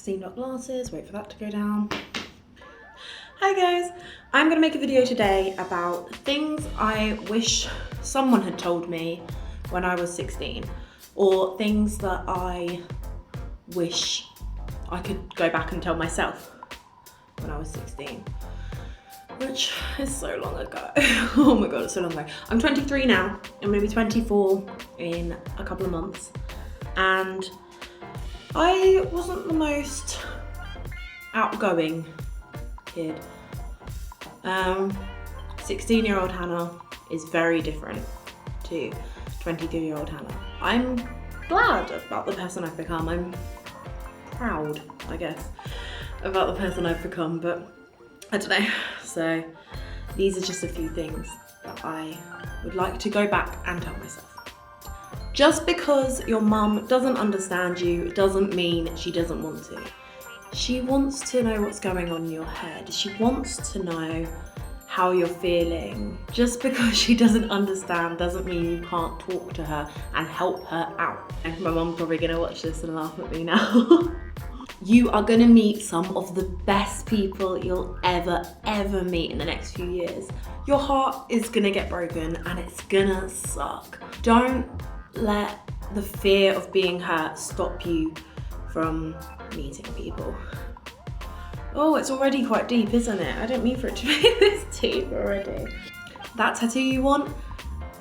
steamed up glasses, wait for that to go down. Hi guys, I'm gonna make a video today about things I wish someone had told me when I was 16, or things that I wish I could go back and tell myself when I was 16, which is so long ago. Oh my god, it's so long ago. I'm 23 now. I'm gonna be 24 in a couple of months, and I wasn't the most outgoing kid. 16-year-old Hannah is very different to 23-year-old Hannah. I'm glad about the person I've become. I'm proud, I guess, about the person I've become, but I don't know. So these are just a few things that I would like to go back and tell myself. Just because your mum doesn't understand you doesn't mean she doesn't want to. She wants to know what's going on in your head. She wants to know how you're feeling. Just because she doesn't understand doesn't mean you can't talk to her and help her out. And my mum's probably gonna watch this and laugh at me now. You are gonna meet some of the best people you'll ever meet in the next few years. Your heart is gonna get broken and it's gonna suck. Don't let the fear of being hurt stop you from meeting people. Oh, it's already quite deep, isn't it? I don't mean for it to be this deep already. That tattoo you want,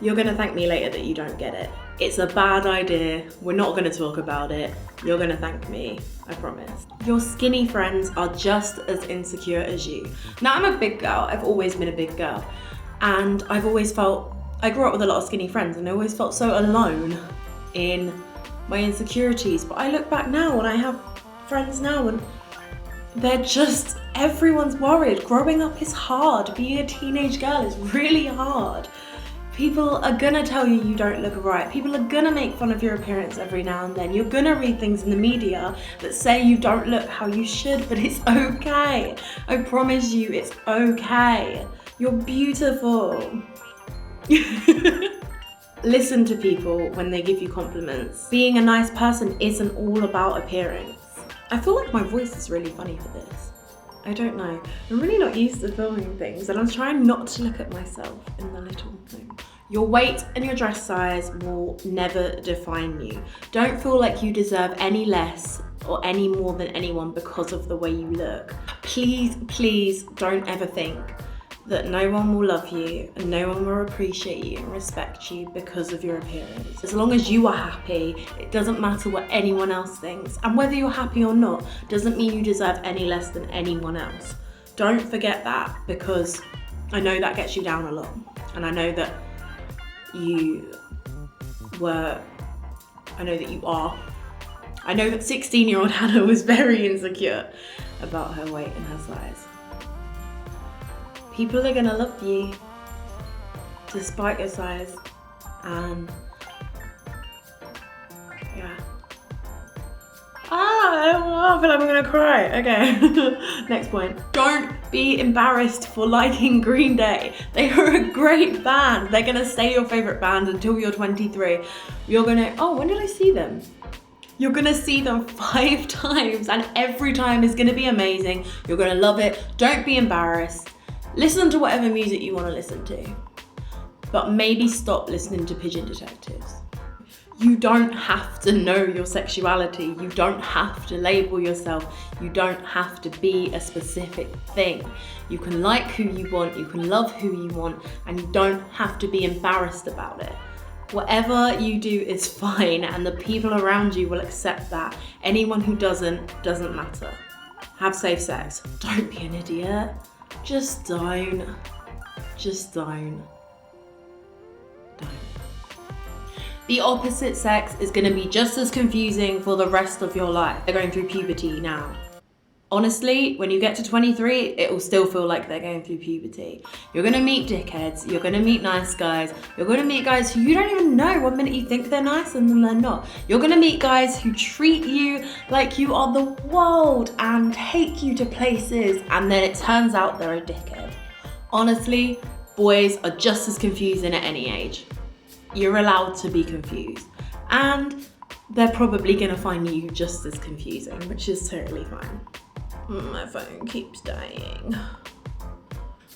you're gonna thank me later that you don't get it. It's a bad idea. We're not gonna talk about it. You're gonna thank me, I promise. Your skinny friends are just as insecure as you. Now, I'm a big girl. I've always been a big girl. And I've always felt, I grew up with a lot of skinny friends and I always felt so alone in my insecurities. But I look back now and I have friends now and they're just, everyone's worried. Growing up is hard. Being a teenage girl is really hard. People are gonna tell you you don't look right. People are gonna make fun of your appearance every now and then. You're gonna read things in the media that say you don't look how you should, but it's okay. I promise you, it's okay. You're beautiful. Listen to people when they give you compliments. Being a nice person isn't all about appearance. I feel like my voice is really funny for this. I don't know. I'm really not used to filming things and I'm trying not to look at myself in the little thing. Your weight and your dress size will never define you. Don't feel like you deserve any less or any more than anyone because of the way you look. Please, please don't ever think that no one will love you and no one will appreciate you and respect you because of your appearance. As long as you are happy, it doesn't matter what anyone else thinks. And whether you're happy or not doesn't mean you deserve any less than anyone else. Don't forget that, because I know that gets you down a lot. And I know that you are. I know that 16-year-old Hannah was very insecure about her weight and her size. People are gonna love you despite your size, and yeah. I feel like I'm gonna cry. Okay, next point. Don't be embarrassed for liking Green Day. They are a great band. They're gonna stay your favorite band until you're 23. You're gonna, oh, when did I see them? You're gonna see them 5 times and every time is gonna be amazing. You're gonna love it. Don't be embarrassed. Listen to whatever music you want to listen to, but maybe stop listening to Pigeon Detectives. You don't have to know your sexuality. You don't have to label yourself. You don't have to be a specific thing. You can like who you want, you can love who you want, and you don't have to be embarrassed about it. Whatever you do is fine, and the people around you will accept that. Anyone who doesn't matter. Have safe sex. Don't be an idiot. Just don't. The opposite sex is gonna be just as confusing for the rest of your life. They're going through puberty now. Honestly, when you get to 23, it will still feel like they're going through puberty. You're gonna meet dickheads, you're gonna meet nice guys, you're gonna meet guys who you don't even know. One minute you think they're nice and then they're not. You're gonna meet guys who treat you like you are the world and take you to places, and then it turns out they're a dickhead. Honestly, boys are just as confusing at any age. You're allowed to be confused. And they're probably gonna find you just as confusing, which is totally fine. My phone keeps dying.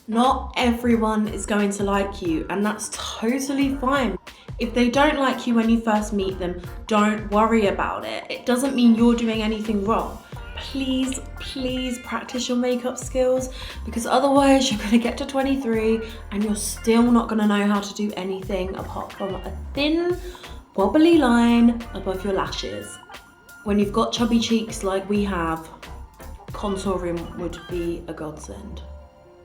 Not everyone is going to like you, and that's totally fine. If they don't like you when you first meet them, don't worry about it. It doesn't mean you're doing anything wrong. Please, please practice your makeup skills, because otherwise you're gonna get to 23 and you're still not gonna know how to do anything apart from a thin, wobbly line above your lashes. When you've got chubby cheeks like we have, contouring would be a godsend.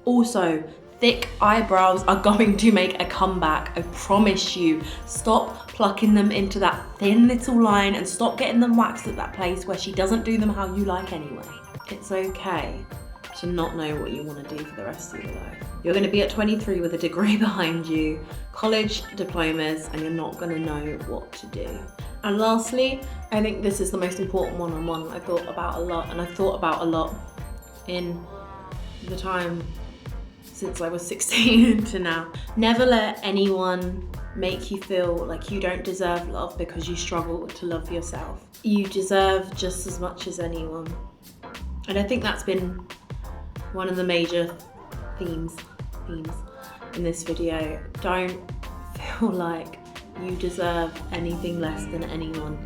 Also, thick eyebrows are going to make a comeback, I promise you. Stop plucking them into that thin little line and stop getting them waxed at that place where she doesn't do them how you like anyway. It's okay to not know what you want to do for the rest of your life. You're going to be at 23 with a degree behind you, college diplomas, and you're not going to know what to do. And lastly, I think this is the most important one I've thought about a lot, and I've thought about a lot in the time since I was 16 to now. Never let anyone make you feel like you don't deserve love because you struggle to love yourself. You deserve just as much as anyone. And I think that's been one of the major themes in this video. Don't feel like you deserve anything less than anyone.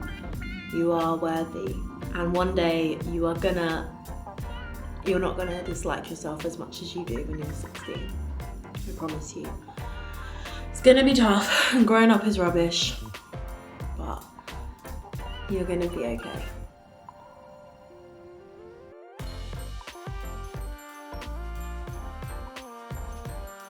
You are worthy. And one day you're not gonna dislike yourself as much as you do when you're 16. I promise you. It's gonna be tough, and growing up is rubbish, but you're gonna be okay.